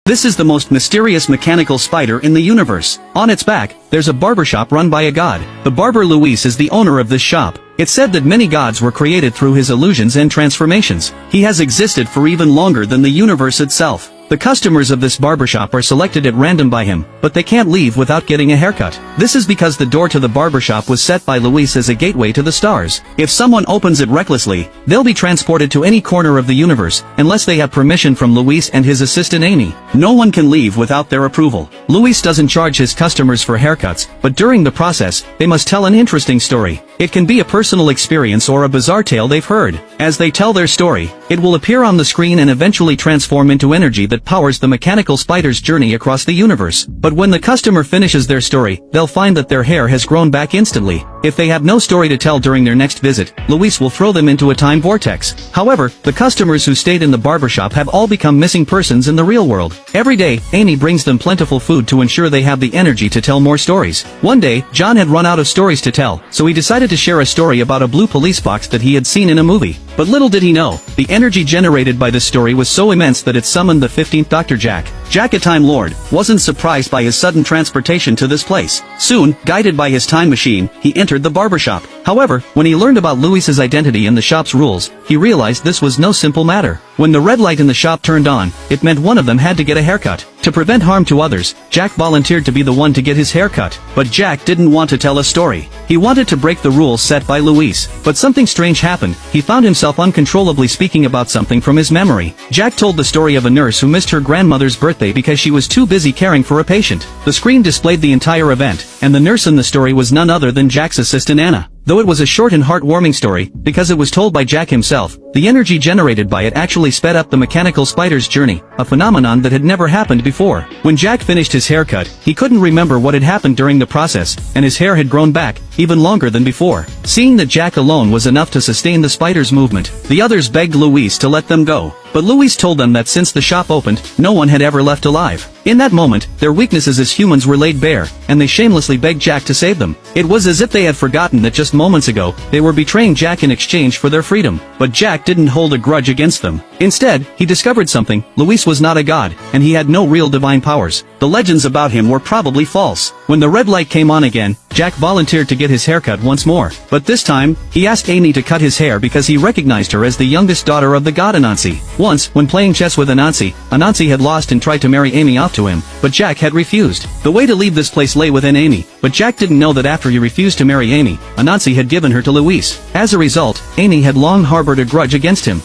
This is the most mysterious mechanical spider in the universe. On its back, there's a barbershop run by a god. The barber Luis is the owner of this shop. It's said that many gods were created through his illusions and transformations. He has existed for even longer than the universe itself. The customers of this barbershop are selected at random by him, but they can't leave without getting a haircut. This is because the door to the barbershop was set by Luis as a gateway to the stars. If someone opens it recklessly, they'll be transported to any corner of the universe, unless they have permission from Luis and his assistant Amy. No one can leave without their approval. Luis doesn't charge his customers for haircuts, but during the process, they must tell an interesting story. It can be a personal experience or a bizarre tale they've heard. As they tell their story, it will appear on the screen and eventually transform into energy that powers the mechanical spider's journey across the universe. But when the customer finishes their story, they'll find that their hair has grown back instantly. If they have no story to tell during their next visit, Luis will throw them into a time vortex. However, the customers who stayed in the barbershop have all become missing persons in the real world. Every day, Amy brings them plentiful food to ensure they have the energy to tell more stories. One day, John had run out of stories to tell, so he decided to share a story about a blue police box that he had seen in a movie. But little did he know, the energy generated by this story was so immense that it summoned the 15th Dr. Jack. Jack, a Time Lord, wasn't surprised by his sudden transportation to this place. Soon, guided by his time machine, he entered the barbershop. However, when he learned about Luis's identity and the shop's rules, he realized this was no simple matter. When the red light in the shop turned on, it meant one of them had to get a haircut. To prevent harm to others, Jack volunteered to be the one to get his haircut. But Jack didn't want to tell a story. He wanted to break the rules set by Luis. But something strange happened. He found himself uncontrollably speaking about something from his memory. Jack told the story of a nurse who missed her grandmother's birthday because she was too busy caring for a patient. The screen displayed the entire event, and the nurse in the story was none other than Jack's assistant Anna. Though it was a short and heartwarming story, because it was told by Jack himself, the energy generated by it actually sped up the mechanical spider's journey, a phenomenon that had never happened before. When Jack finished his haircut, he couldn't remember what had happened during the process, and his hair had grown back, even longer than before. Seeing that Jack alone was enough to sustain the spider's movement, the others begged Luis to let them go. But Luis told them that since the shop opened, no one had ever left alive. In that moment, their weaknesses as humans were laid bare, and they shamelessly begged Jack to save them. It was as if they had forgotten that just moments ago, they were betraying Jack in exchange for their freedom. But Jack didn't hold a grudge against them. Instead, he discovered something: Luis was not a god, and he had no real divine powers. The legends about him were probably false. When the red light came on again, Jack volunteered to get his haircut once more. But this time, he asked Amy to cut his hair because he recognized her as the youngest daughter of the god Anansi. Once, when playing chess with Anansi had lost and tried to marry Amy off to him, but Jack had refused. The way to leave this place lay within Amy, but Jack didn't know that after he refused to marry Amy, Anansi had given her to Luis. As a result, Amy had long harbored a grudge against him.